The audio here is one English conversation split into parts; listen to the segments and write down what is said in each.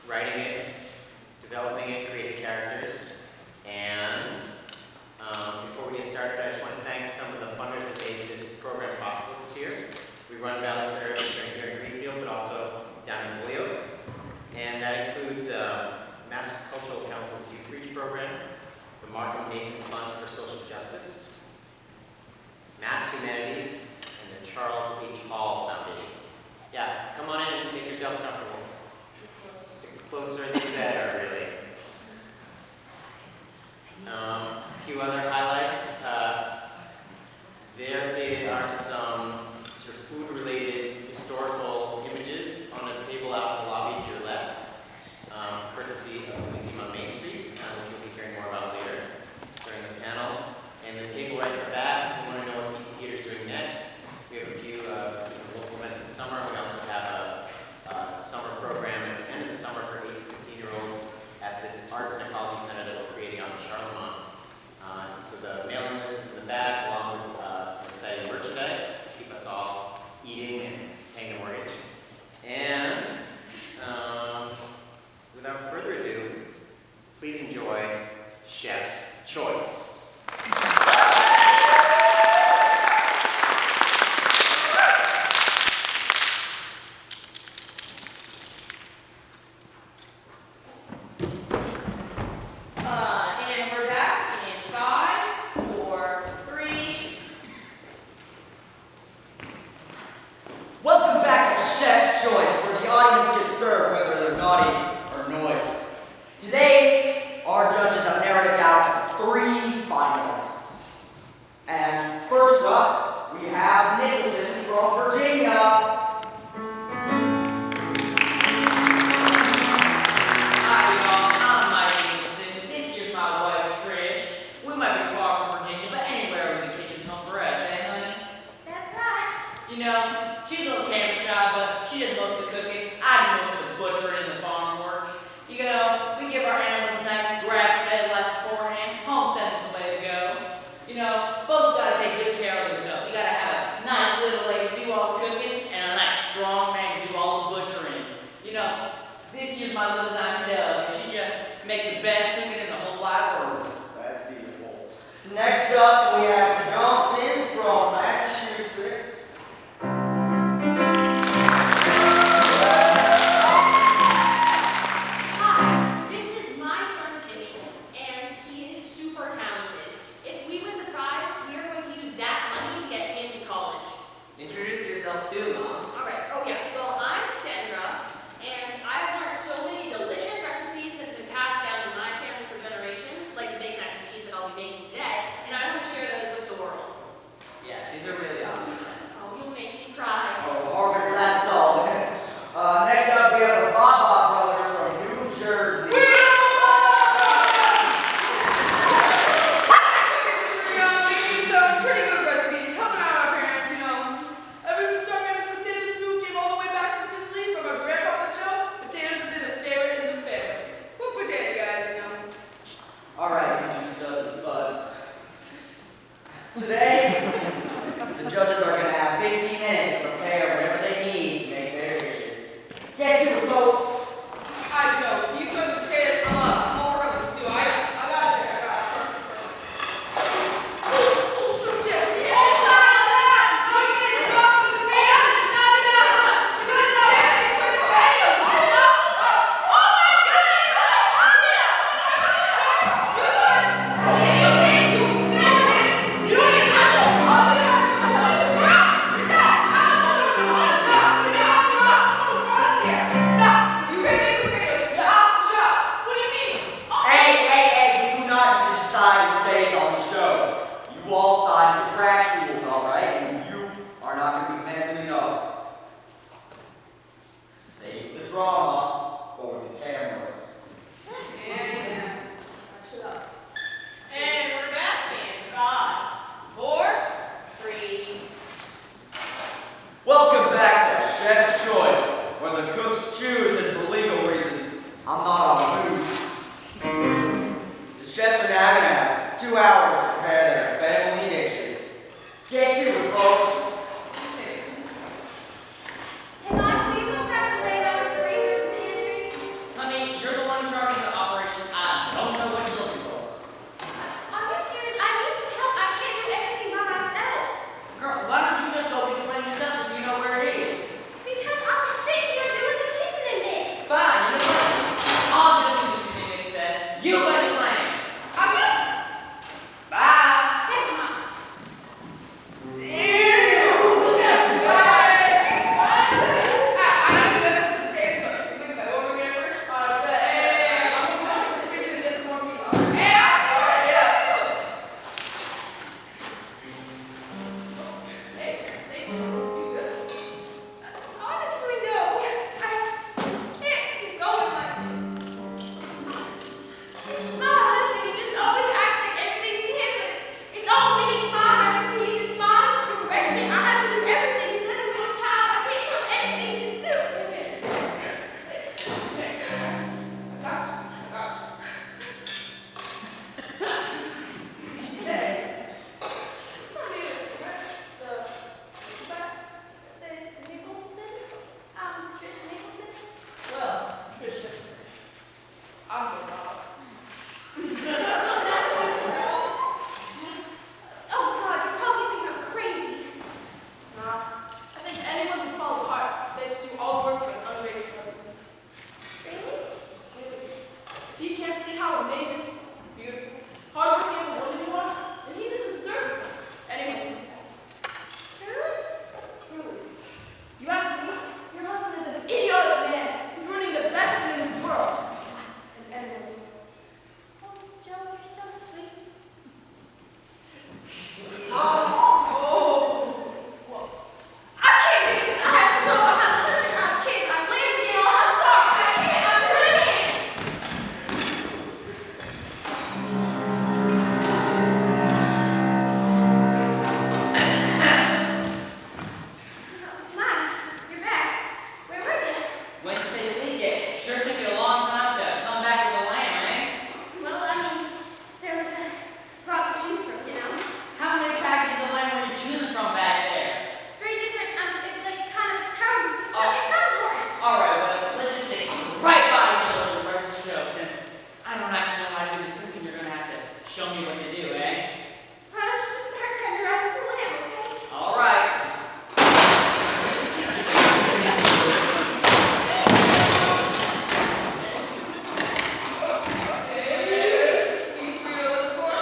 writing it, developing it, creating characters. And before we get started, I just want to thank some of the funders that made this program possible this year. We run Valley Fair here in Greenfield, but also down in Holyoke. And that includes Mass Cultural Council's Youth Reach program, the Mark and Nathan Fund for Social Justice, Mass Humanities, and the Charles H. Hall Foundation. Yeah, come on in and make yourselves comfortable. The closer, the better, really. A few other highlights. There are some sort of food-related historical images on a table out in the lobby to your left, courtesy of the Museum on Main Street, which we'll be hearing more about later during the panel. And the table right at the back, if you want to know what Piti Theatre is doing next, we have a few local events this summer. We also have a summer program at the end of the summer for 8 to 15-year-olds at this Arts and Ecology Center that we're creating on Charlemont. So the mailing list is in the back, along with some exciting merchandise to keep us all eating and paying the mortgage. And without further ado, please enjoy Chef's Choice. Alright, oh yeah, well I'm Sandra, and I've learned so many delicious recipes he can't see how amazing, beautiful, hardworking a woman you are, then he doesn't deserve anyone can see that. Truly. You ask me, your husband is an idiotic man who's ruining the best thing in this world. And everyone. Oh, Joe, you're so sweet. Oh, whoa. I can't do this. I have to know how to live around kids. I'm lazy and all. I'm sorry. I can't. I'm really Mom, you're back. Where were you? Went to take a leak. It sure took you a long time to come back with a lamb, eh? Well, I mean, there was a lot to choose from, you know? How many packages of lamb were you choosing from back there? 3 different, like, kind of cows. Oh. It's not important. Alright, well, let's just take right by each other with the rest of the show, since I don't actually know how to do this cooking. You're gonna have to show me what to do, eh? Why don't you just start tenderizing the lamb, okay? Alright. Sweet for you looking for?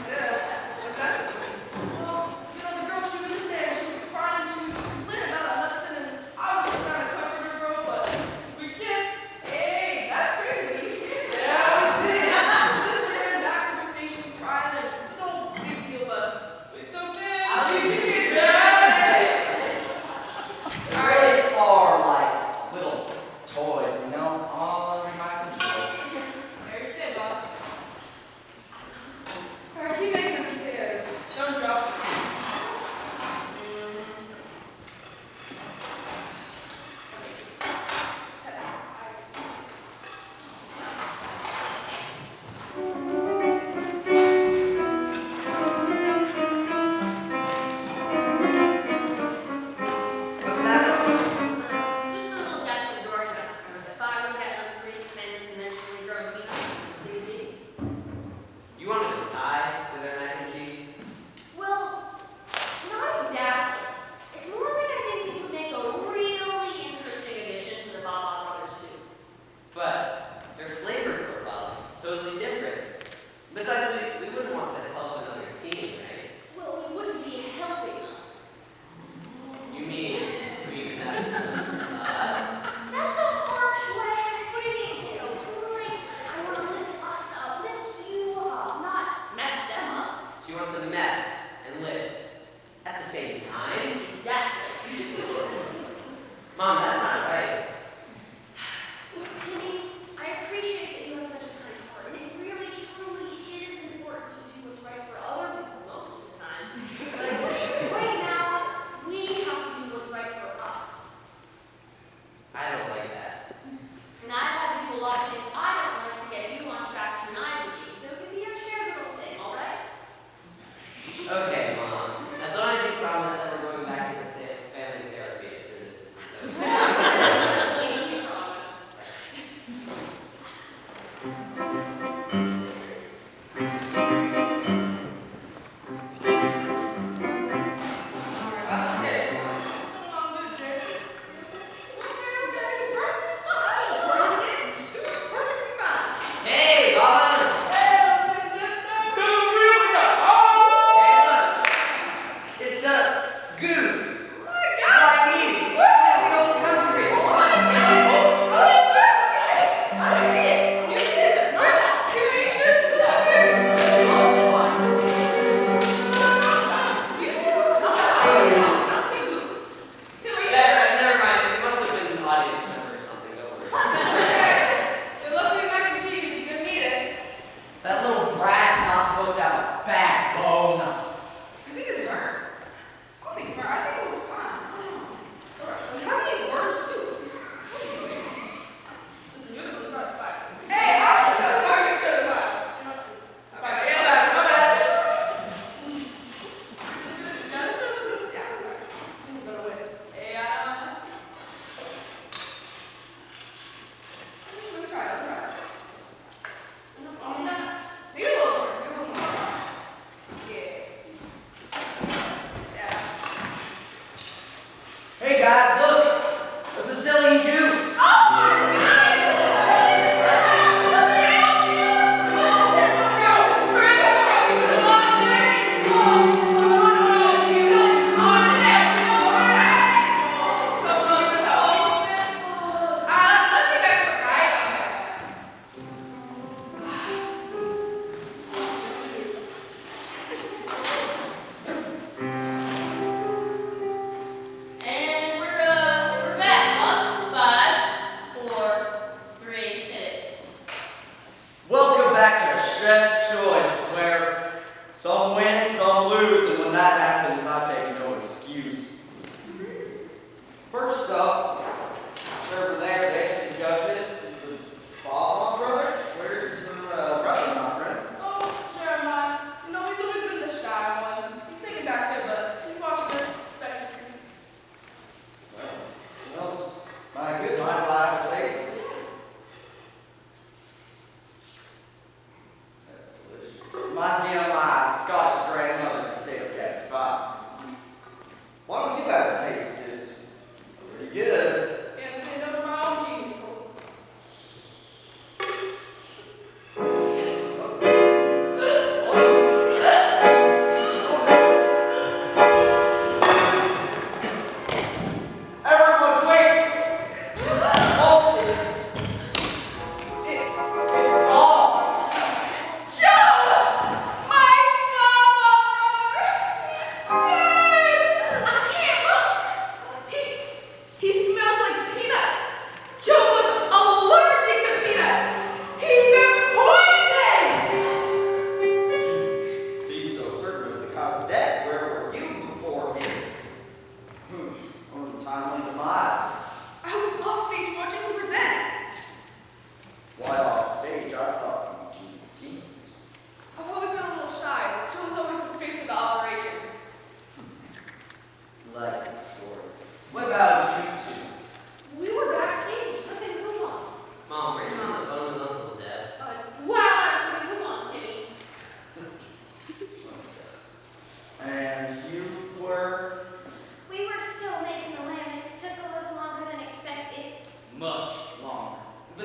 Good. What's that supposed to mean? Well, you know, the girl, she was in there, she was crying, she was complaining about her husband, and I was just trying to question her, bro, but we kissed. Hey, that's crazy, but you kissed. Yeah. She ran back to the station crying, and it's no big deal, but we still kissed. I'll be serious. They really are like little toys, you know, all under my control. There you sit, boss. Alright, keep making the stairs. Don't drop them. Just a little test for Georgia. Thought we had a free and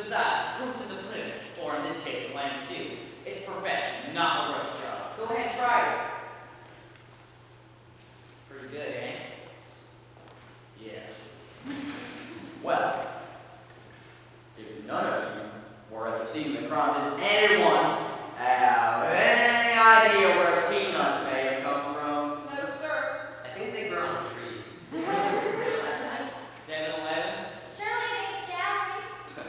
Besides, proof's in the pudding, or in this case, the lamb stew. It's perfection, not a rush job. Go ahead, try it. Pretty good, eh? Yeah. Well, if none of you were at the scene of the crime, does anyone have any idea where the peanuts may have come from? No, sir. I think they grow on trees. 7-Eleven? Surely they down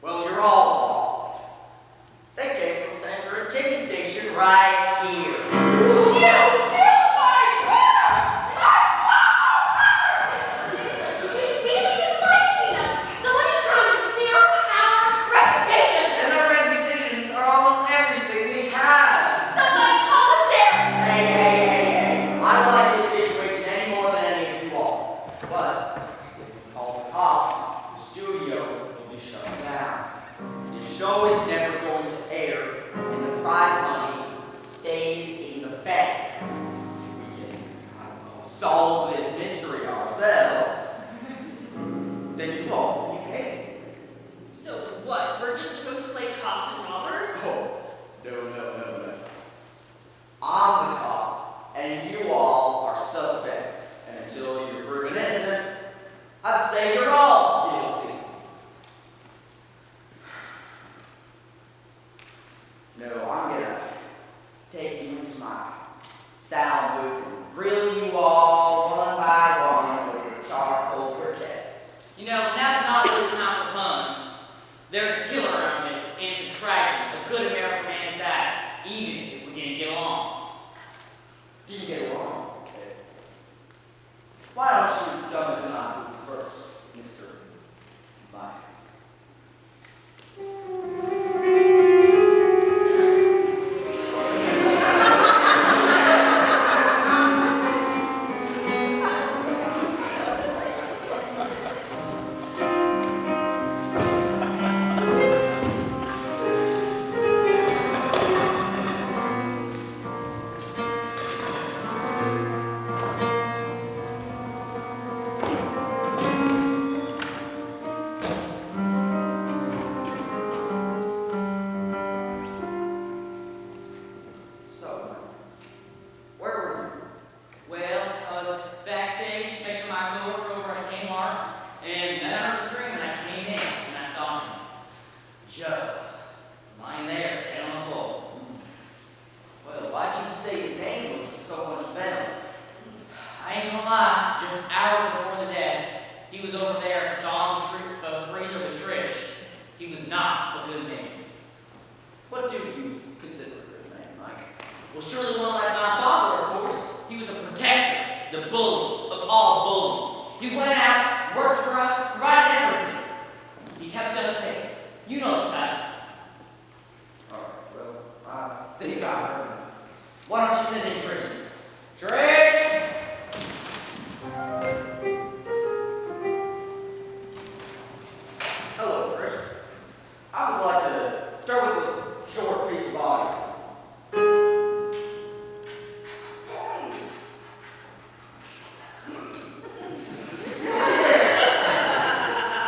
Well, you're all wrong. They came from Central Ticket Station right here. And their reputations are almost everything we have. Hey. I don't like this situation any more than any of you all. But if we call the cops, the studio will be shut down. The show is never going to air, and the prize money stays in the bank. If we can, I don't know, solve this mystery ourselves, then you all will be paid. So what? We're just supposed to play cops and robbers? Oh, no. I'm the cop, and you all are suspects. And until you're proven innocent, I'd say you're all guilty. No, I'm gonna take you into my sound booth and grill you all one by one over charcoal briquettes. You know, now's not really the time for puns. There's a killer around this, and it's a tragedy. A good American man is that, even if we didn't get along. Did you get along? Okay. Why don't you come into my booth first, Mr. Mike? So, where were Well, I was backstage checking my coworker over at Kmart, and then I heard a scream and I came in and I saw him. Joe, lying there, dead on the floor. you? Well, why'd you say his name was so much better? I ain't gonna lie, just hours before the death, he was over there drawing the freezer with Trish. He was not a good man. What do you consider a good name, Mike? Well, surely one like my father, of course. He was a protector, the bully of all bullies. He went out, worked for us, provided everything. He kept us safe. You know the type. Alright, well, I think I heard enough. Why don't you send in Trish? Trish! Hello, Trish. I would like to start with a short piece of audio.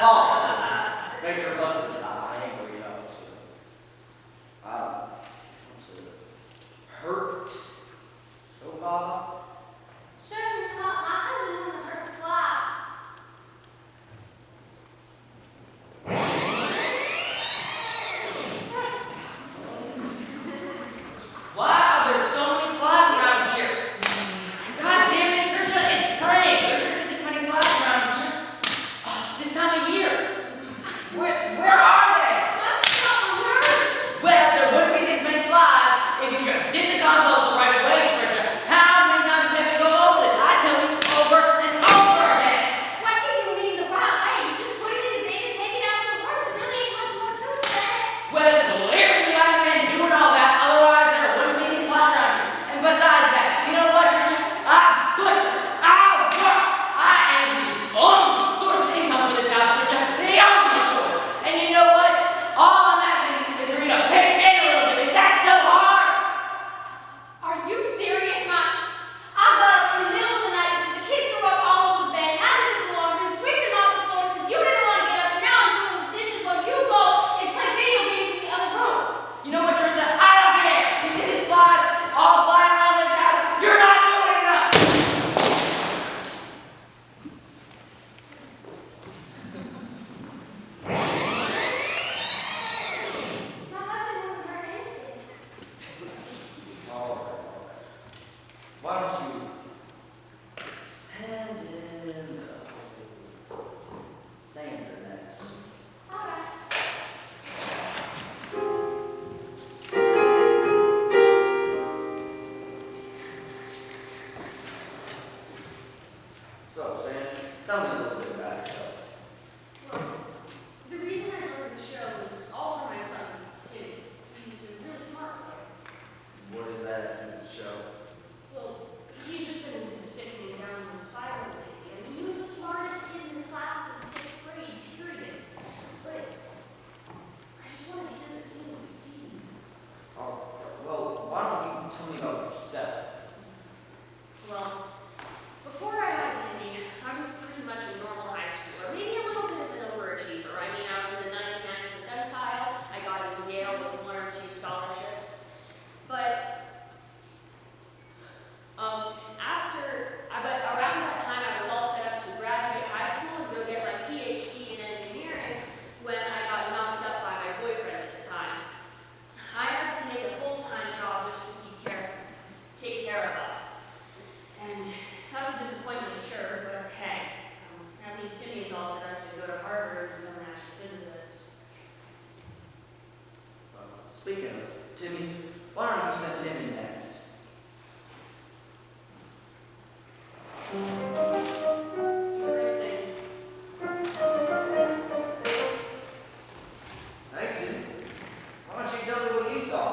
Boss, make your husband die angry enough to hurt so far. Wow, there's so many flies around here. God damn it, Trisha, it's spring. There shouldn't be this many flies around here. This time of year. Where are Speaking of Timmy, why don't you send him in next? Hey, Timmy. Why don't you tell me what you saw?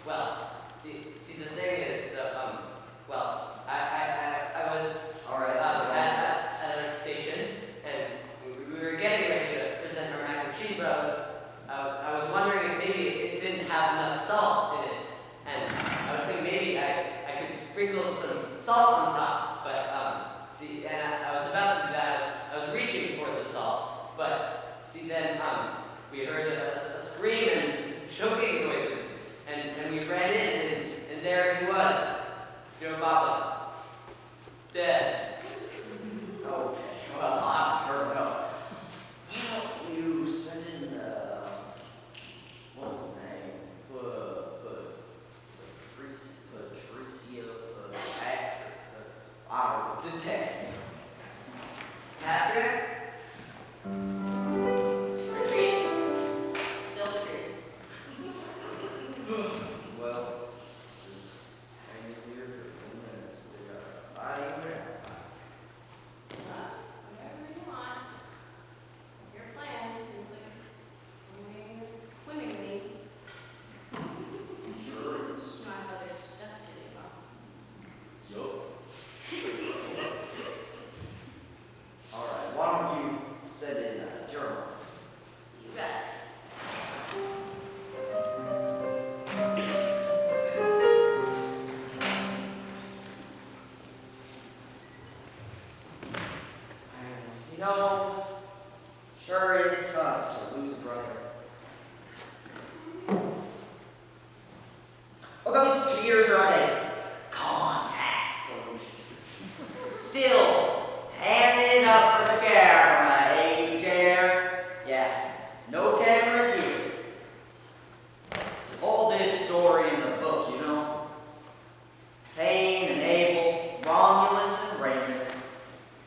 Well, see, the thing is, well, I was All right. at a station, and we were getting ready to present our mac and cheese, but I was wondering if maybe it didn't have enough salt in it, and I was thinking maybe I could sprinkle some salt on top, but see, and I was about to do that. I was reaching for the salt, but see, then we heard a scream and choking noises. And we ran in, and there he was, Joe Baba, dead. Okay, well, I've heard enough. Why don't you send in, what's his name? Patricia, detective. Patrick? Patrice. Still Patrice. Well, just hang here for a few minutes. We got a body around. Whatever you want. Your plan seems like it's moving swimmingly. Sure is. You know, I have other stuff to do, boss. Yup. All right, why don't you send in a journal? You bet. You know, sure is tough to lose a brother. Well, those tears are a contact solution. Still, handing it up for the camera, eh, Jer? Yeah, no cameras here. Hold this story in the book, you know. Cain and Abel, Romulus and Remus,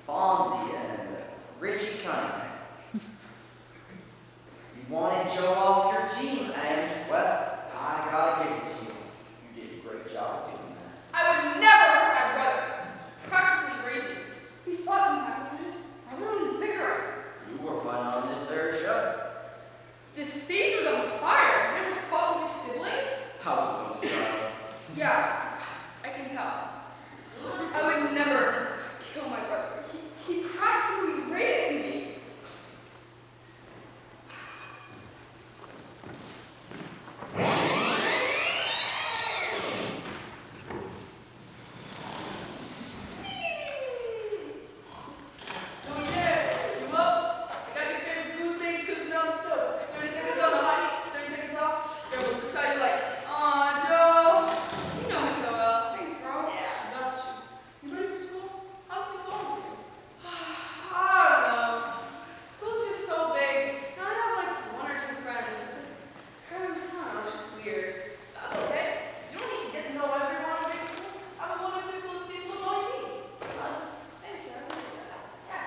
Fonzie and Richie Cunningham. You wanted Joe off your team, and, well, I gotta give it to you. You did a great job doing that. I would never hurt my brother. Practically crazy. We fought sometimes. We were just a little bigger. You were fun on this very show. The stage was on fire. You ever fought with your siblings? I was only a child. Yeah, I can tell. I would never kill my brother. He practically raised me. Don't you dare. You up? I got your favorite blue steaks cooking on the stove. 30 seconds on the hot heat, 30 seconds off. Scramble to side, you're like, aw, Joe. You know me so well. Thanks, bro. Yeah, got you. You ready for school? How's it going with you? I don't know. School's just so big. Now I have like one or two friends. It's like, I don't know, it's just weird. That's okay. You don't need to get to know everyone in big school. I'm one or two close people is all you need. Plus, thanks, I appreciate that. Yeah.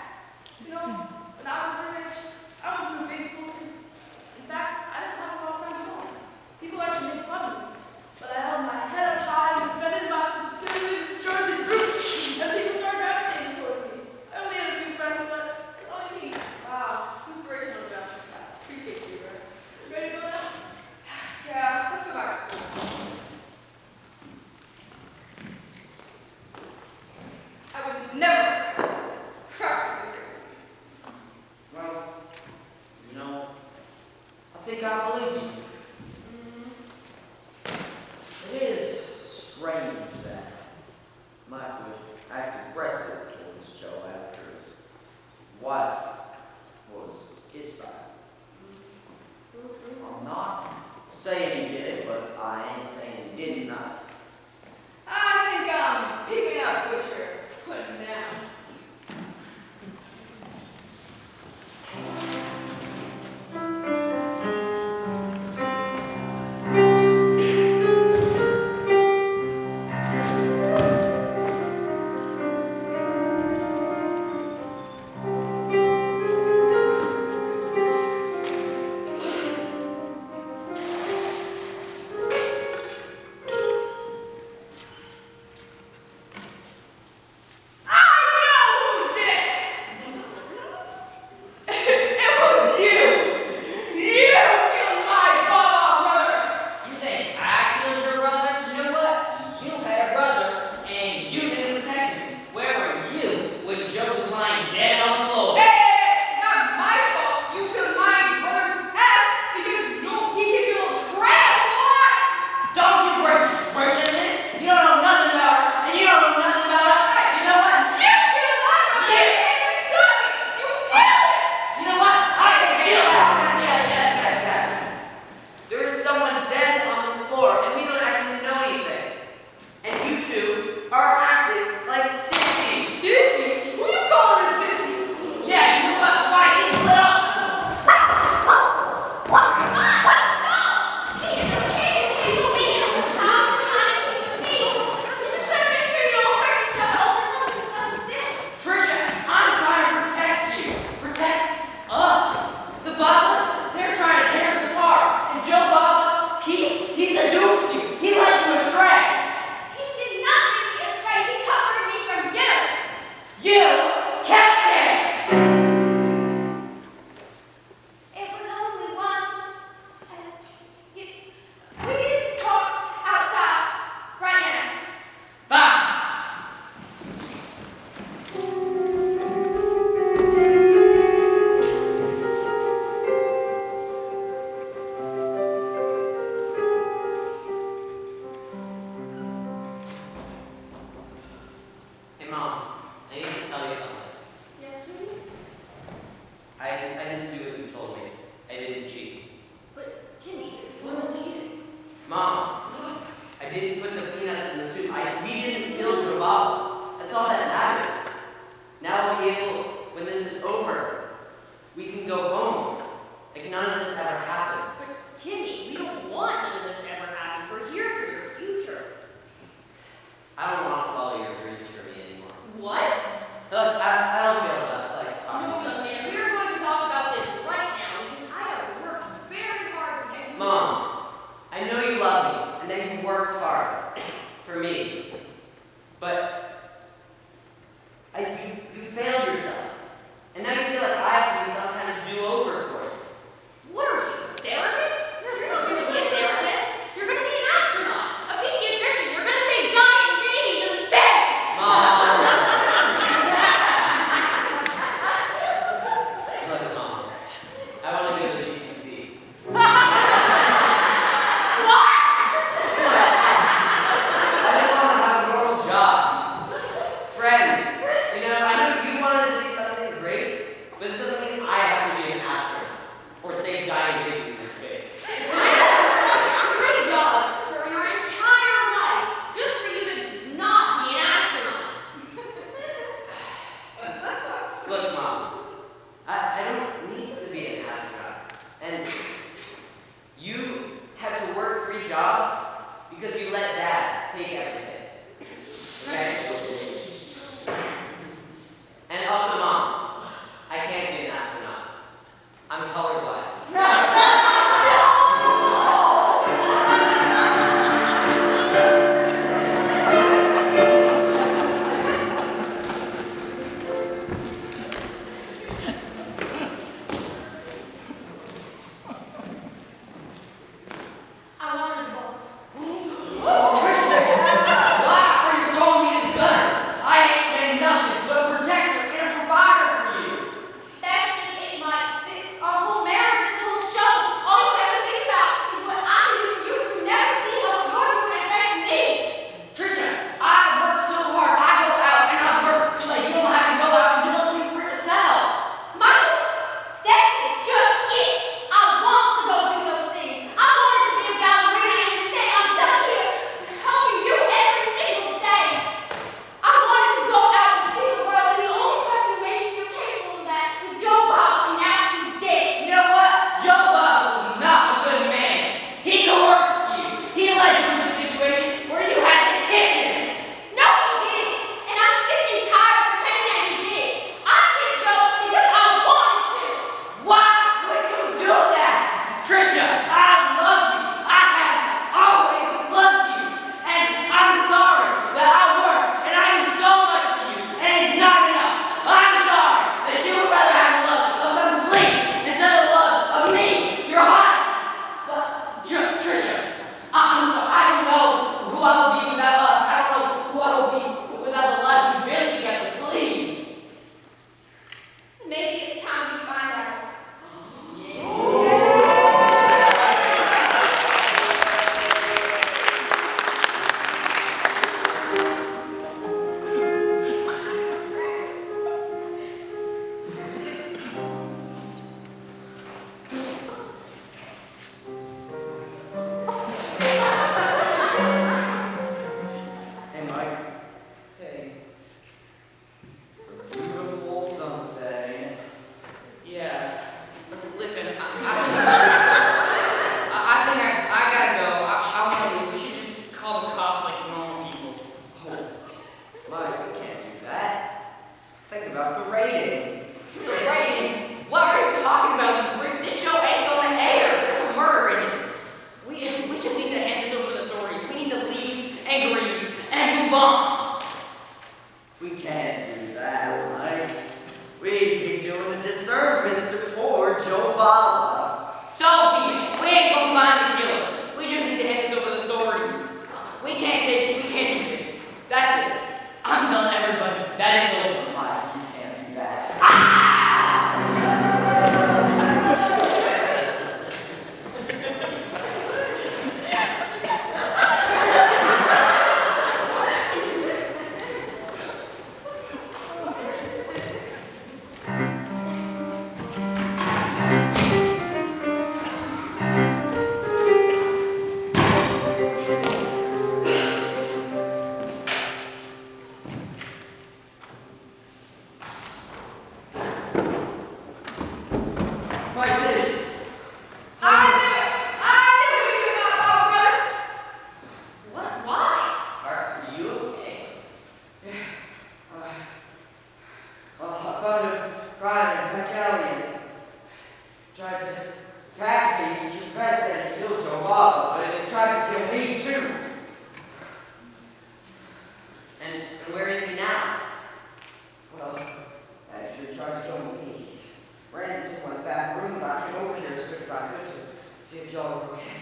You know, when I was your age, I went to a big school too. In fact, I didn't have a lot of friends at all. People actually made fun of me. But I held my head up high and defended my sincerely Jersey roots, and people started gravitating towards me. I only had a few friends, but that's all you need. Wow, it's inspirational, John. Appreciate you, bro. You ready to go now? Yeah, let's go back to school. I would never practically raise me. Well, you know, I think I believe you. It is strange that Mike would act aggressive towards Joe after his wife was kissed by him. I'm not saying he did it, but I ain't saying he didn't either. I think I'm picking up what you're putting down. if none of this ever happened? But Timmy, we don't want none of this to ever happen. We're here for your future. I don't want to follow your dreams for me anymore. What? Look, I don't feel like talking No, about young man, we are going to talk about this right now because I have worked very hard to get you. Mom, I know you love me and that you've worked hard for me, but you failed yourself, and now you feel like I have to be some kind of do-over for you. tried to attack me. He confessed that he killed Joe Bob, but he tried to kill me too. And where is he now? Well, after he tried to kill me, he ran into one of the back rooms. I came over here as quick as I could to see if y'all were okay.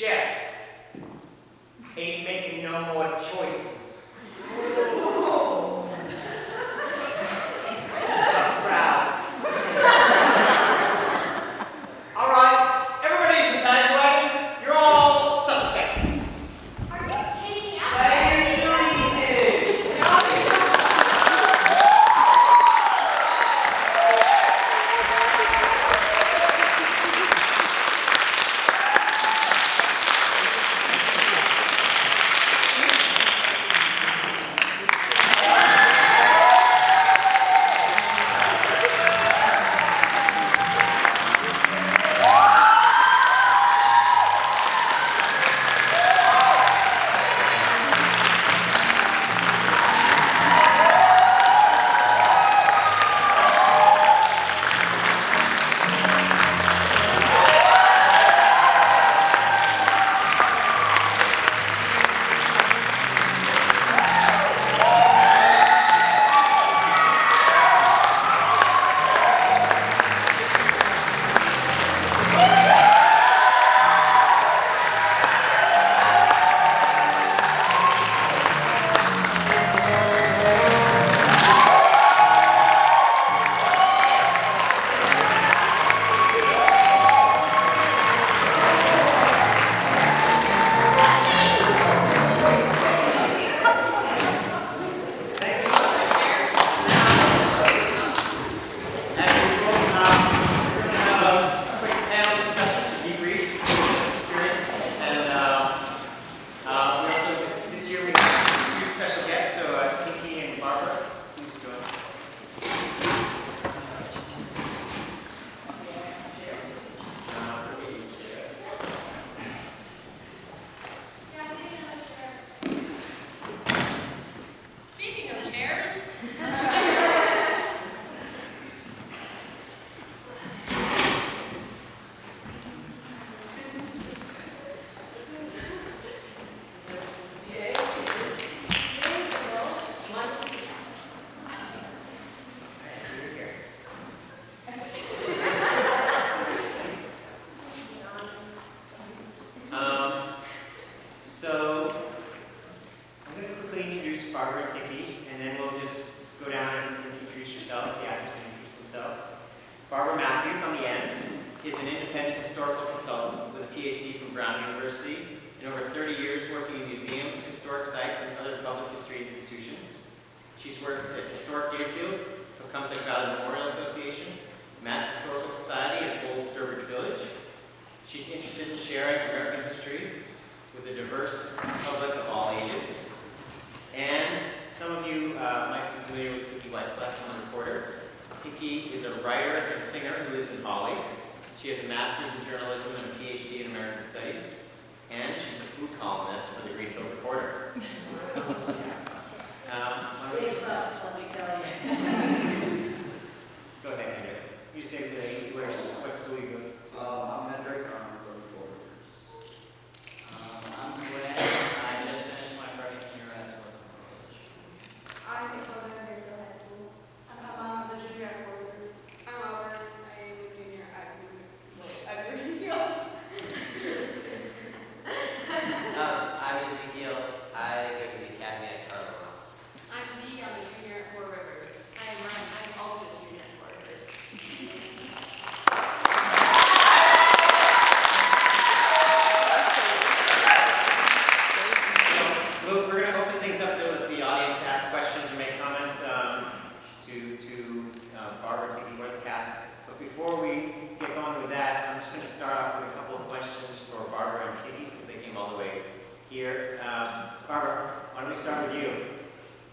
Chef ain't making no more choices. Tough crowd. All right, everybody's evaluating. You're all suspects. Are you kidding me? What are you doing here? Speaking of chairs, So I'm going to quickly introduce Barbara and Tiki, and then we'll just go down and introduce yourselves, the actors can introduce themselves. Barbara Matthews on the end is an independent historical consultant with a PhD from Brown University and over 30 years working in museums, historic sites, and other public history institutions. She's worked at Historic Deerfield, Pocumtuck Valley Memorial Association, Mass Historical Society, and Old Sturbridge Village. She's interested in sharing American history with a diverse public of all ages. And some of you might be familiar with Tiki Weisblatt, the reporter. Tiki is a writer and singer who lives in Holly. She has a master's in journalism and a PhD in American Studies. And she's a food columnist for the Greenfield Reporter. Big bucks, let me tell you. Go ahead, Andrew. You say what school you go to? I'm at Drake Army for 4 years. I'm Glenn. I just finished my freshman year at Swarthmore College. I'm a Greenfield High School. I'm the junior at 4 years. I'm Auburn. I am a junior at Greenfield. I'm Ezekiel. I go to the Academy at Charlotte. I'm Bee. I'm a junior at Four Rivers. I am Ryan. I'm also a junior at Four Rivers. We're going to open things up to the audience, ask questions or make comments to Barbara, Tiki, or the cast. But before we get going with that, I'm just going to start off with a couple of questions for Barbara and Tiki since they came all the way here. Barbara, why don't we start with you?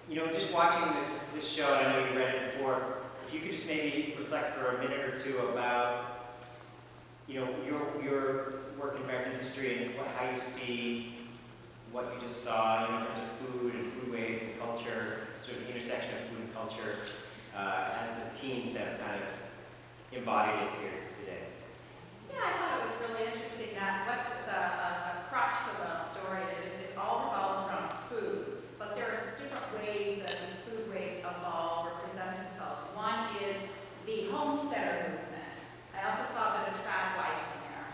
You know, just watching this show, I know you read it before, if you could just maybe reflect for a minute or two about, you know, your work in American history and how you see what you just saw, you know, in terms of food and foodways and culture, sort of the intersection of food and culture, as the teens have kind of embodied it here today. Yeah, I thought it was really interesting that what's the crux of the story is it all revolves around food, but there's different ways that these foodways evolve or present themselves. One is the homesteader movement. I also saw a bit of track life in there.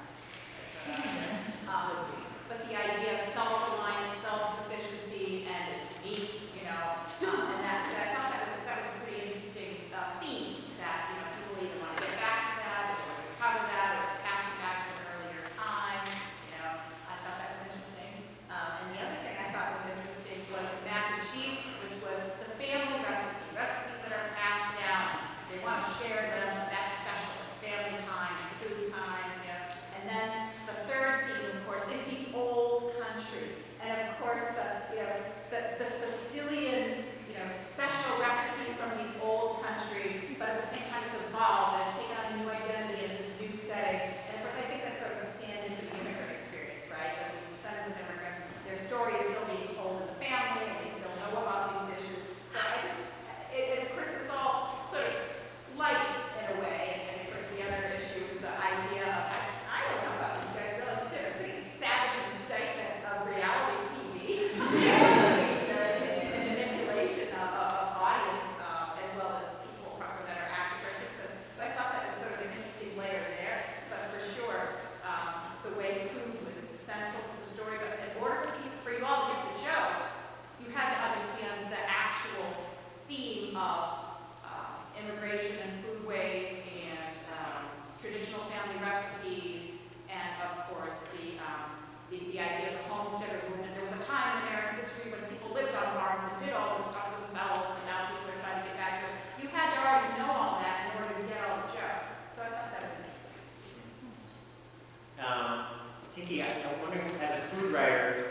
food writer,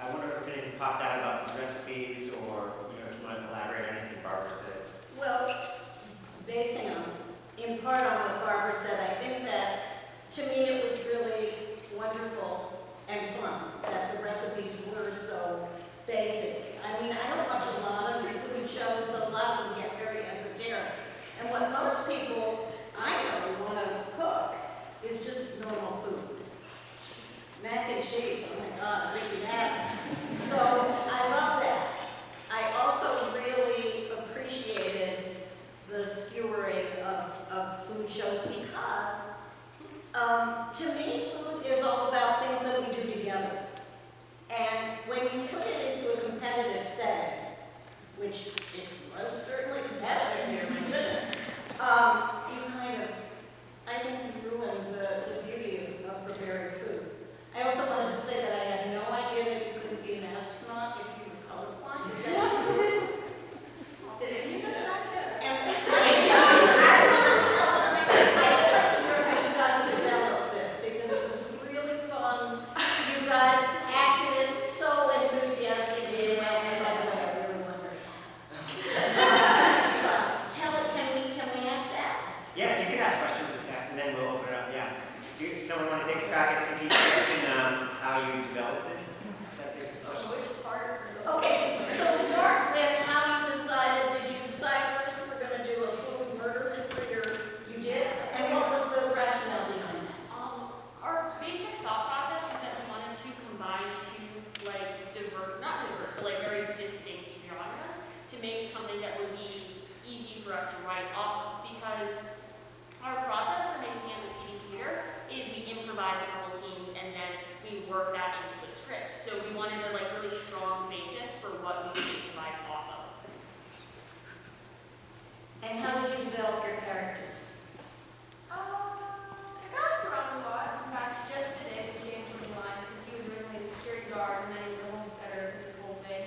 I wonder if anything popped out about these recipes, or if you want to elaborate on anything Barbara said. Well, basing in part on what Barbara said, I think that to me it was really wonderful and fun that the recipes were so basic. I mean, I don't watch a lot of food shows, but a lot of them get very esoteric. And what most people I know want to cook is just normal food. Mac and cheese, oh my God, I wish we had it. So I love that. I also really appreciated the skewering of food shows because to me, food is all about things that we do together. And when you put it into a competitive setting, which it was certainly competitive here, my goodness, you kind of, I think you ruined the beauty of preparing food. I also wanted to say that I had no idea that you couldn't be an astronaut if you were colorblind. Is that true? Did any of us not do? And I'd like to hear how you guys developed this because it was really fun. You guys acted it so enthusiastically, and by the way, I really wonder can we ask that? Yes, you can ask questions of the cast, and then we'll open it up. Yeah. Do someone want to take a crack at Tiki's question, how you developed it? Is that this question? Which part? Okay, so start with how you decided. Did you decide first you were going to do a food murder mystery, or you did? And what was the rationale behind that? Our basic thought process was that we wanted to combine two, not diverse, but very distinct genres to make something that would be easy for us to write off of, because our process for making it with Piti Theatre is we improvise a couple scenes and then we work that into a script. So we wanted a really strong basis for what we would improvise off of. And how did you develop your characters? I bounced around a lot. In fact, just today we changed one of the lines because he was originally a security guard and then he was a homesteader, it was this whole thing.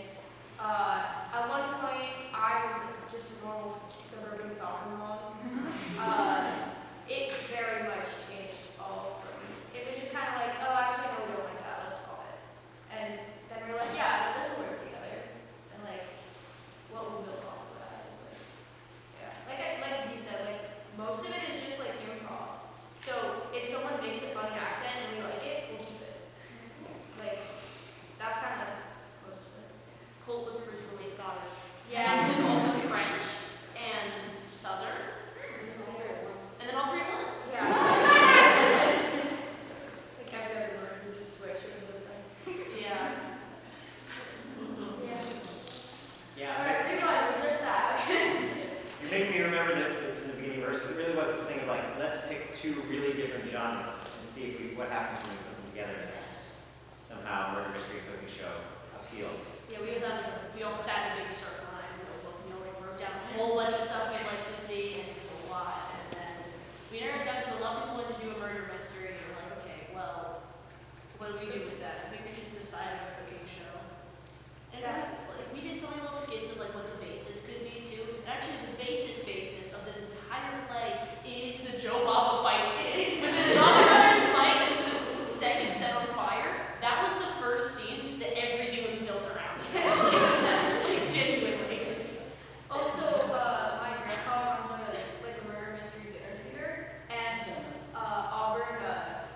At one point, I was just a normal suburban soccer mom. It very much changed all from, it was just kind of like, oh, actually, no, we don't like that, let's call it. And then we were like, yeah, this will work together. And what will build off of that is yeah. Like you said, most of it is just improv. So if someone makes a funny accent and we like it, we'll keep it. That's kind of most of it. Colt was originally Scottish. Yeah, he was also French and Southern. And then all three at once. Yeah. Every other word, we just switch it a little bit. Yeah. Yeah. Yeah. Alright, rewind, just that. You're making me remember that from the beginning verse, it really was this thing of let's pick two really different genres and see what happens when we put them together. Somehow, murder mystery cooking show appealed. Yeah, we all sat in a big circle and wrote down a whole bunch of stuff we'd like to see, and it was a lot. And then we narrowed down to a lot of people wanted to do a murder mystery, and we're like, okay, well, what do we do with that? I think we just decided on a cooking show. And there was, we did so many little skits of what the basis could be too. And actually, the basis of this entire play is the Joe Baba fight scene. When the Baba brothers fight and the second set on fire, that was the first scene that everything was built around. Genuinely. Also, my grandpa runs a murder mystery dinner theater, and Auburn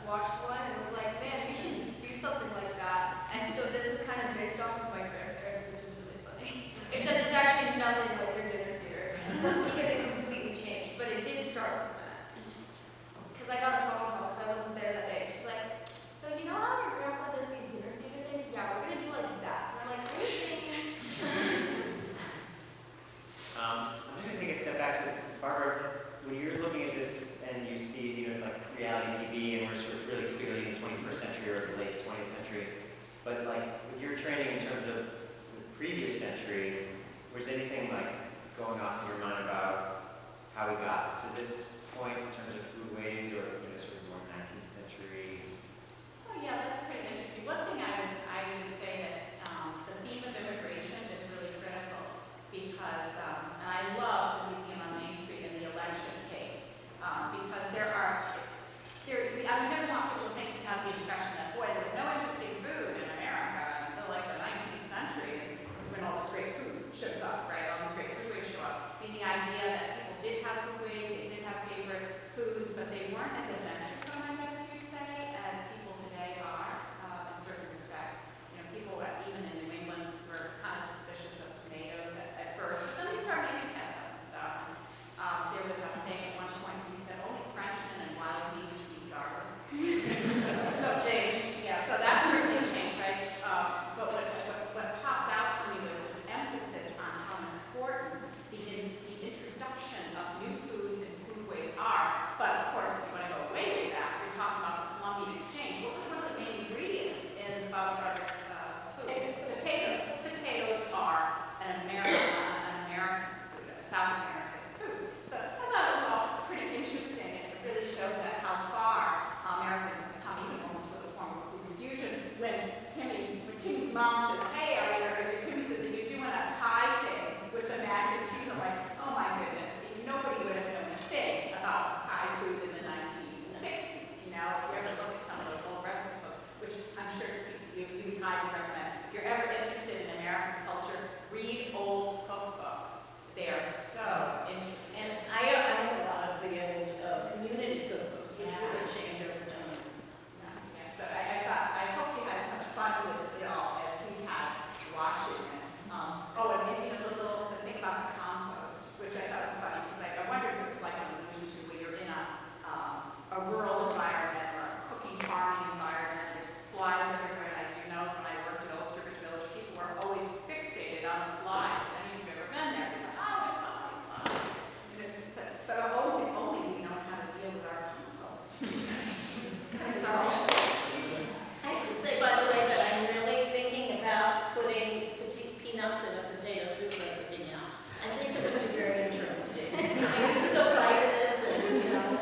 watched one and was like, man, we should do something like that. And so this is kind of based off of my grandparents, which is really funny. Except it's actually nothing like their dinner theater, because it completely changed, but it did start from that. Because I got a phone call because I wasn't there that day. She's like, so you know how your grandpa does these dinner theater things? Yeah, we're going to do that. And I'm like, are you kidding me? I'm just going to take a step back to Barbara. When you're looking at this and you see, it's like reality TV, and we're sort of really clearly in the 21st century or the late 20th century. But with your training in terms of the previous century, was anything going off in your mind about how we got to this point in terms of foodways, or sort of more 19th century? Oh, yeah, that's pretty interesting. One thing I would say that the theme of immigration is really critical because, and I love the museum on Main Street and the election cake because I never want people to have the impression that, boy, there was no interesting highly recommend. If you're ever interested in American culture, read old cookbooks. They are so interesting. And I have a lot of the old community cookbooks, which really change over time. Yeah, so I hope you had as much fun with it all as we had watching it. And maybe a little the thing about the compost, which I thought was funny, because I wondered if it was like an allusion to where you're in a rural environment or a cooking farming environment. There's flies everywhere, and I do know when I worked at Old Sturbridge Village, people were always fixated on the flies. If any of you have ever been there, you're like, oh, there's so many flies. But only we know how to deal with our compost. Sorry. I have to say, by the way, that I'm really thinking about putting petite peanuts in a potato soup recipe now. I think it would be very interesting. Use the spices and,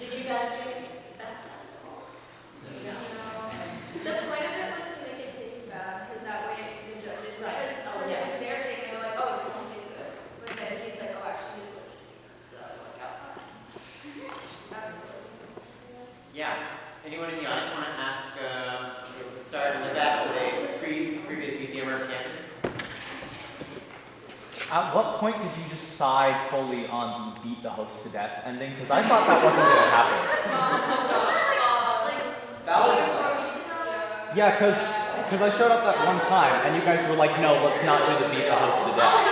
did you guys do it? Is that cool? No. The point of it was to make it taste bad, because that way the judges, Right. because it was their thing, they were like, oh, it won't taste good. But then he's like, oh, actually, it's good. So, like, that was what Yeah. Anyone in the audience want to ask, let's start in the back with a previous medium or cancer? At what point did you decide fully on the beat the host to death ending? Because I thought that wasn't going to happen. That was Yeah, because I showed up that one time and you guys were like, no, let's not do the beat the host to death.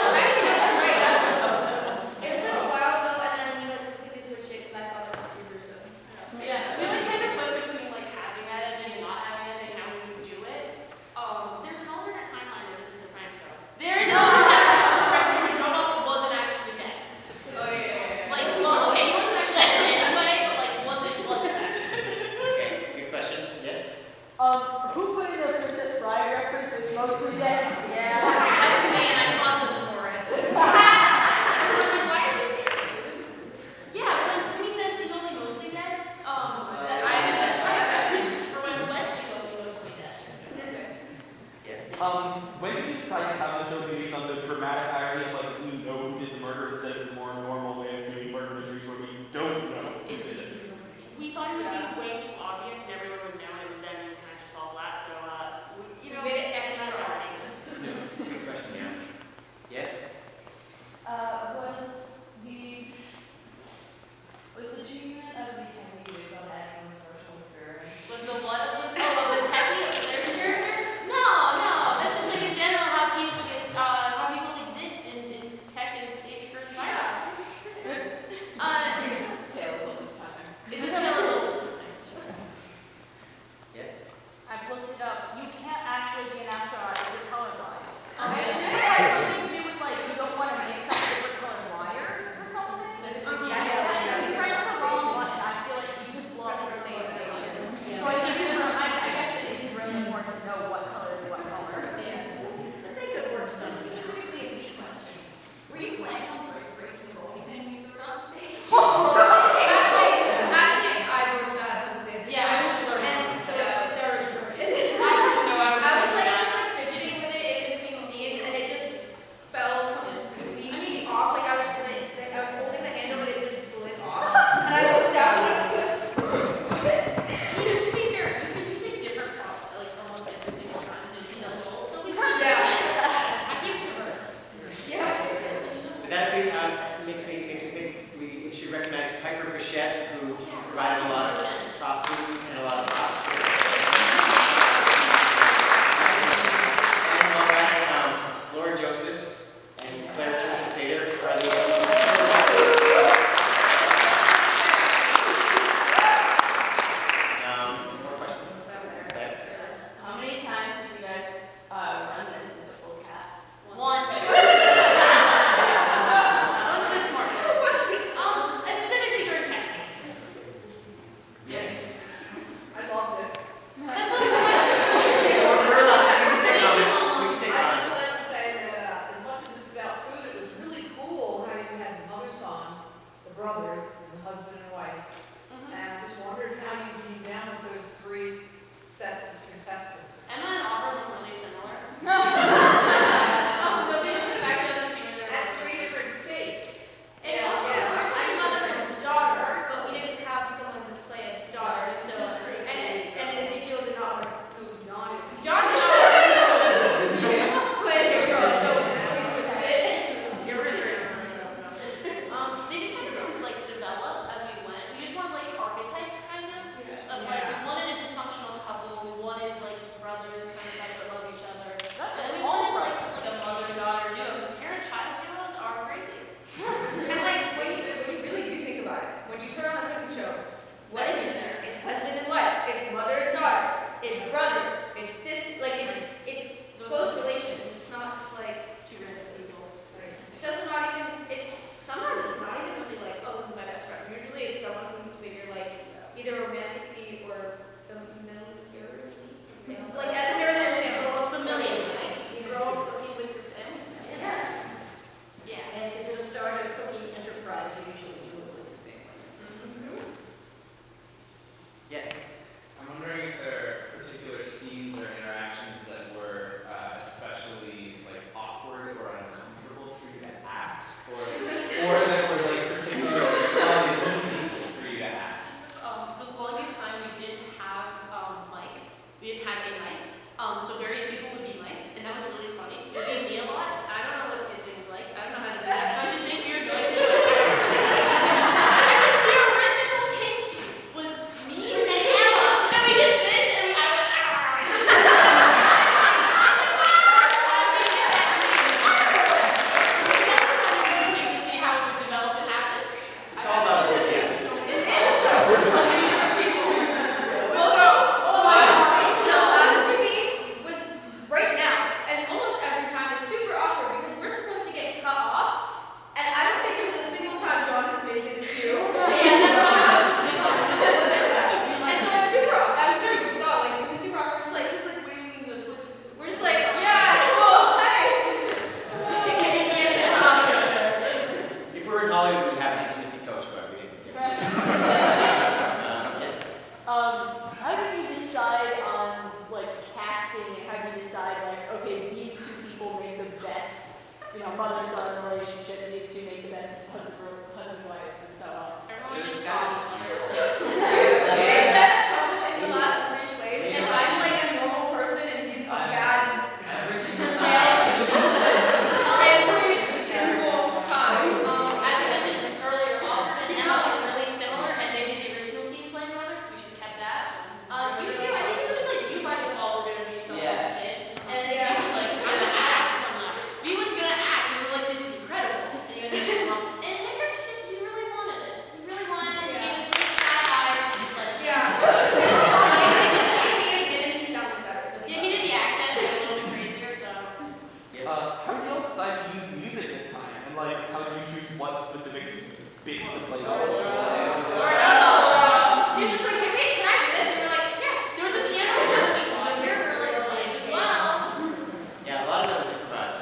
It was like a while ago, and then we like switched it because I thought it was super so. Yeah, we always kind of flip between like having that ending and not having it and how we would do it. There's an alternate timeline where this is a prank show. There is an alternate timeline where this is a prank show where Joe Malcolm wasn't actually dead. Oh yeah. Like, well, okay, he wasn't actually dead anyway, but like, wasn't actually. Okay, good question. Yes? Who put in a Princess Bride reference with mostly dead? That was me, and I caught them for it. I was like, why is this here? Yeah, when Timmy says he's only mostly dead, that's a Princess Bride reference for when Wesley's only mostly dead. Yes. When did you decide to have the show be based on the dramatic irony of like we know who did the murder instead of the more normal way of doing murder mysteries where we don't know? It's easy. We thought it would be way too obvious and everyone would know, and then it would kind of just fall flat. So, we made it extra obvious. Good question, yeah. Yes? Was the treatment of the technique based on anyone's personal experience? Was the what of the techie of Claire's character? No. That's just like in general how people get, how people exist in tech and stage for environments. Tales of this time. It's a tale as old as something. mother-son relationship. These two make the best husband-wife, and so Everyone just Scott. got each other. Yeah, that's probably in the last 3 plays, and I'm like a normal person, and he's a bad Every single male. time. Every single time. As I mentioned earlier, Alfred and Emma look really similar, and they did the original scene playing brothers, so we just kept that. You two, I think it was just like you by default were gonna be someone's kid, and then he was like gonna act or something. He was gonna act, and we were like, this is incredible. And you ended up wrong. And Hendrix just, he really wanted it. He really wanted it. He gave us really sad eyes, and just like, Yeah. He sounded better. So yeah, he did the accent, it was a little bit crazier, so. How did y'all decide to use music this time? And like, how did you choose what specific bits to play? She was just like, hey, can I do this? And we were like, yeah. There was a piano here, we were like, playing as well. Yeah, a lot of that was improvised.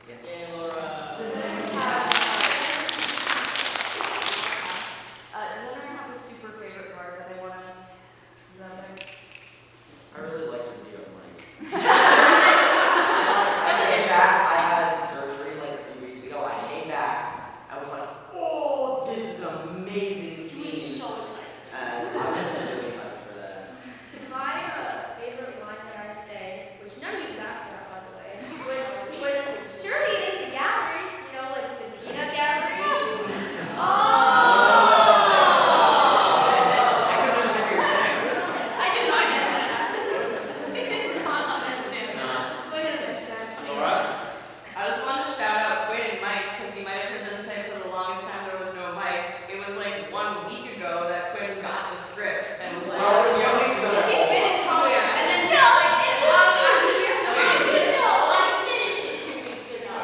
Yes. Yeah, Laura. Does anyone have a super favorite part that they want to know? I really like to be on mic. I came back, I had surgery like a few weeks ago. I came back, I was like, oh, this is an amazing He was scene. so excited. And I wouldn't have really much for that. My favorite line that I say, which none of you laughed at, by the way, was surely it ain't the gallery, like the peanut gallery. I couldn't understand what you were saying. I did not get that. I did not understand that. So I understand. Laura? I just wanted to shout out Quinn and Mike because you might have heard them say for the longest time there was no mic. It was like 1 week ago that Quinn got the script and was like, Oh, yeah, we could go Because he to finished college, and then I'm here, so I do this all. I finished it 2 weeks ago.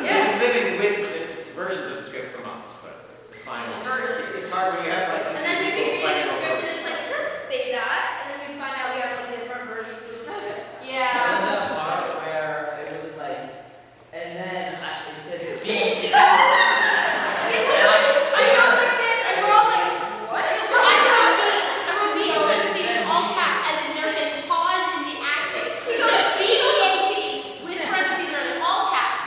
Yeah. We've been living with the versions of the script for months, but the final version. It's hard when you have like. And then we'd be people reading the fighting script, over- and it's like, it doesn't say that, and then we find out we have like different versions of the script. There was Yeah. a part where it was like, and then it said beat. I go like this, and we're all like, what? I wrote B, parentheses, all caps, as in there's a pause in the acting. It says B-E-A-T with parentheses in all caps,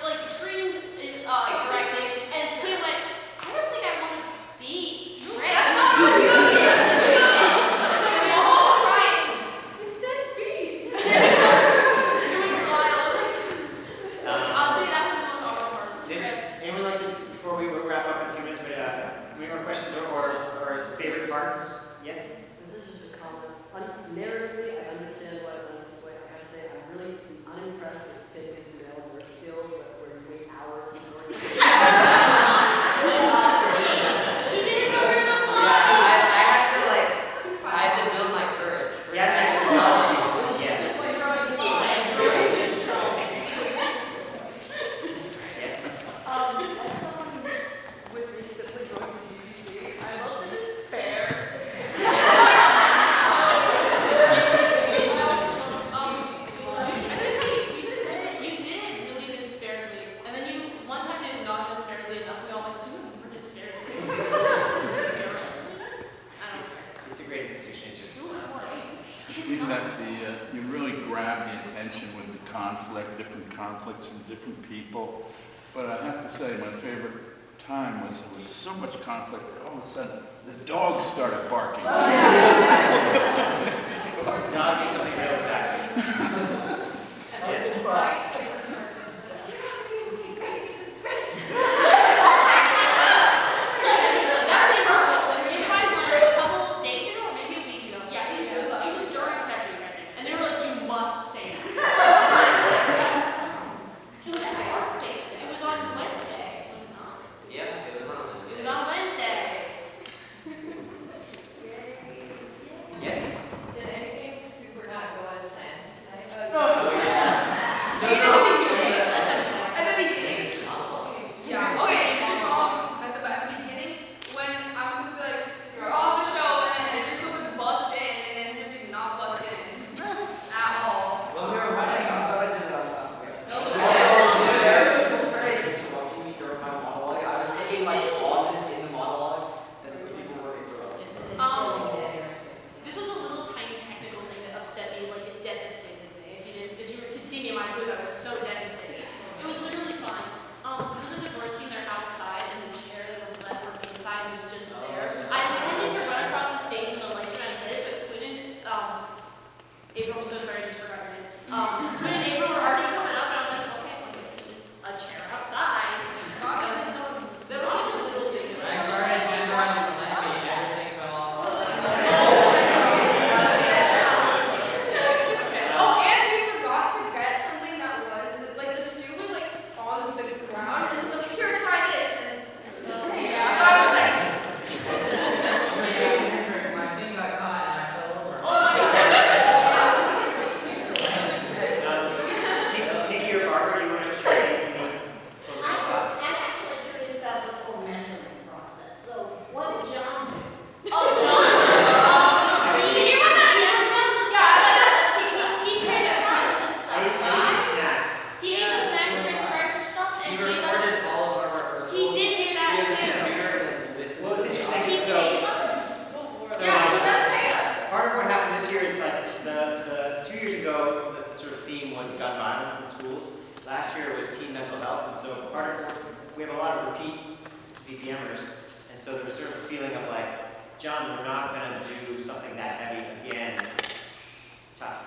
like screen directing, and Quinn went, I don't think I want to be Trey. That's not what you did. We're all crying. It said B. It was wild. Honestly, that was the most awkward part of the script. Anyone like to, before we wrap up in a few minutes, but any more questions or favorite parts? Yes? This is just a comment. Narratively, I understand why it's done this way. I gotta say, I'm really unimpressed with Tiffany's mail work skills, where you wait hours before you He didn't know where the Yeah, body. I had to build my courage. Yeah, actually, no, yes. Yes. As someone with recently going to UCC, I love the despair. You said you did it really despairingly, and then you one time did not despairingly enough. We all went, dude, you were despairingly. Despairingly? I don't care. It's a great institution, it's just. Do it more English. It's See not. that you really grab the attention with the conflict, different conflicts from different people. But I have to say, my favorite time was there was so much conflict that all of a sudden the dogs started barking. No, I'll do something real exactly. Yes. That was an improvised line a couple days ago, or maybe a week ago. Yeah, it was during technique, I think. And they were like, you must say that. It was Thursdays. It was on Wednesday, was it not? Yep, it was on It Wednesday. was on Wednesday. Yes? Did anything super not go as planned tonight? At the beginning, yeah. Okay, that's about the beginning when I was supposed to like, you're off the show, and then it just supposed to bust in, and then it did not bust in at all. Well, we were running. I thought I did it on top. No. Watching me during my monologue. I was taking like pauses in the monologue, and some people were interrupting. This was a little tiny technical thing that upset me, like it devastated me. If you could see see me in my booth, I was so devastated. It was literally fun. Really the first scene, they're outside, and the chair that was left for me inside was just there. I intended to run across the stage when the lights were on, and get it, but couldn't. April, I'm so sorry, I just forgot your name. Quinn and April were already coming up, and I was like, okay, well, I guess it's just a chair outside. So that was such a little thing. When I started memorizing the language, everything fell off. Oh, and we forgot to get something that was, like, the stew was, like, on the ground, and so, like, here, try this, and, so I was like, My thing got caught and I fell over. oh my god. Tiki or Barbara, you want to share any closing I'm thoughts? actually curious about this whole mentoring process. So what did John do? Oh, John! Can you run that? He never done this stuff. He transcribed this stuff. Snacks. He ate the snacks, transcribed the stuff, He and gave us. recorded all of our rehearsals. He did do that He had his too. computer and listened What was to interesting? He So, pays us. so Yeah, he does pay us. part of what happened this year is like the 2 years ago, the sort of theme was gun violence in schools. Last year it was teen mental health, and so part of we have a lot of repeat BPMers, and so there was sort of a feeling of like, John, we're not going to do something that heavy again. Tough.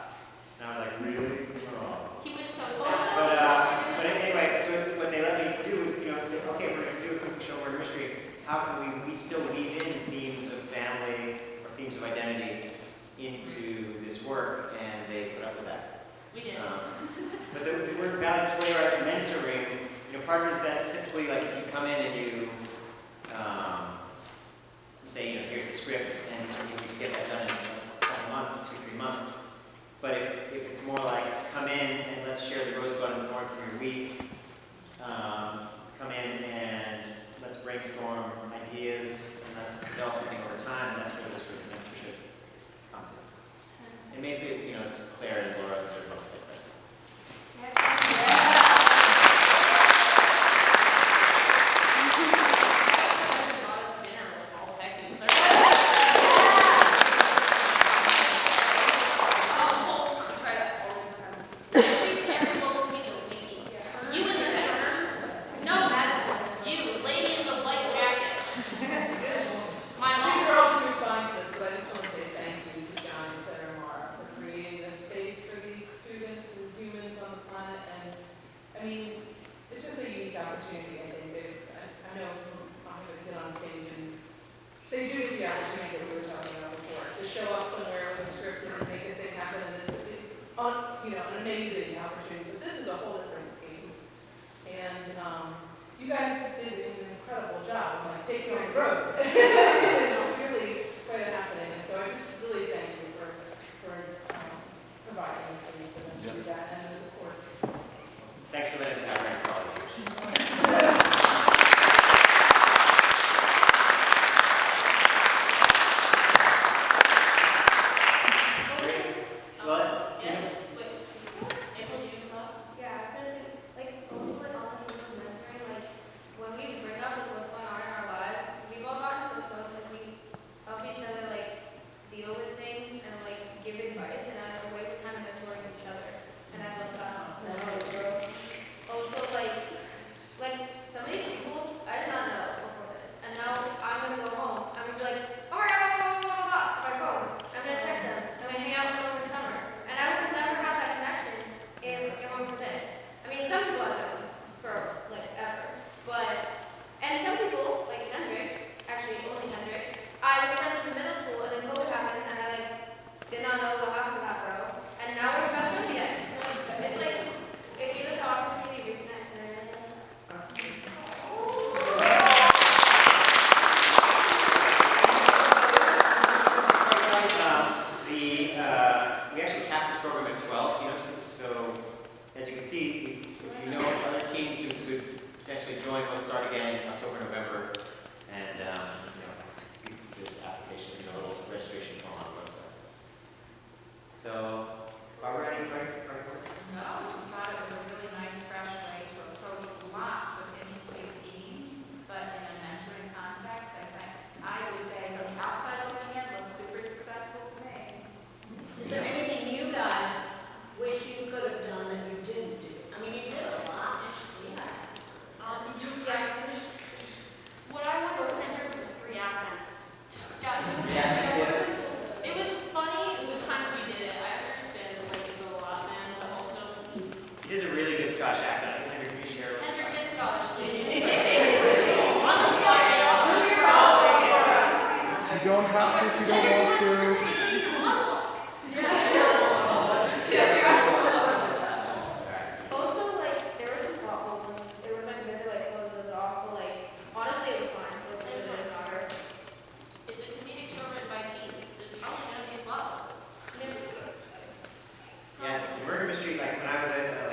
And I was like, really? Oh. He was so sad. But anyway, so what they let me do was, say, okay, if we're going to do a quick show murder mystery, how can we still weave in themes of family or themes of identity into this work, and they put up with that. We did. But the word Valley Playwright mentoring, part of it is that typically, like, if you come in and you say, here's the script, and you can get that done in a couple months, 2-3 months. But if it's more like, come in and let's share the rosebud and thorn from your week, come in and let's brainstorm ideas, and let's develop something over time, that's where this sort of mentorship comes in. And basically, it's Claire and Laura sort of mostly, We girls respond to this, but I just want to say thank you to John and Claire and Mara for creating this space for these students and humans on the planet. And I mean, it's just a unique opportunity. I think I know I have a kid on stage, and they do get the opportunity that we were talking about before to show up somewhere with a script and make a thing happen. And it's an amazing opportunity. But this is a whole different game. And you guys did an incredible job of taking on the road. It's really quite a happening. And so I just really thank you for providing this space for them to do that and the support. thanks for letting us have our for all these years. What? Yes. Wait. April, do you thought? Yeah, because also all the things with mentoring, when we bring up what's going on in our lives, we've all gotten so close that we help each other deal with things and give advice, and in a way we're kind of mentoring each other. And I love that. Also some of these people I did not know before this, and now I'm gonna go home. I'm gonna be like, oh my god, blah, blah, blah, blah, blah, my phone. I'm gonna text them. I'm gonna hang out with them over the summer, and I would never have that connection if it wasn't for this. I mean, some people I've known for ever, and some people like Hendrik, actually only Hendrik, I was friends with in middle school, and then COVID happened, and I did not know what happened to that bro, and now we're best friends again. So it's it gave us the opportunity to reconnect. And I really love that. We actually capped this program at 12, so as you can see, if you know other teens who could potentially join, we'll start again in October, November, and there's applications and a little registration form on the website. So, Barbara, any questions? No, I just thought it was a really nice, fresh way to approach lots of interesting themes, but in a mentoring context. I would say from the outside looking in, looks super successful to me. Is there anything you guys wish you could have done that you mystery, like when I was at